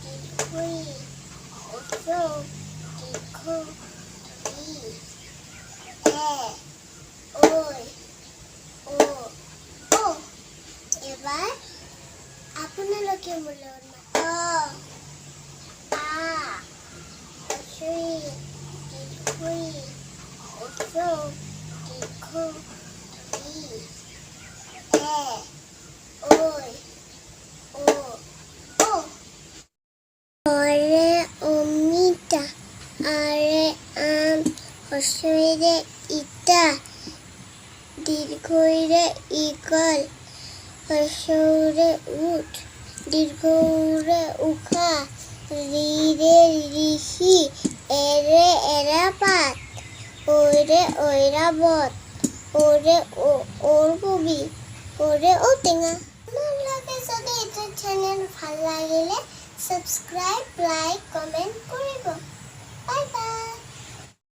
দীর্ঘই ওঠো দীর্ঘ ই ওই ও ও এবার আপনালোকে মূল্যবান আ অসই দীর্ঘই ওঠো দীর্ঘ ই ওই ও ও ওরে অমিতা আরে আম হসইরে ইটা দীর্ঘইরে ইগল হসৌরে উঠ দীর্ঘৌরে উখা রিরে ঋষি এরে এরাপাত ওরে ঐরাবত ওরে ওর কবি ওরে ও টেঙা আপোনালোকে যদি এইটো চেনেল ভাল লাগিলে সাবস্ক্রাইব লাইক কমেন্ট কৰিব বাই বাই।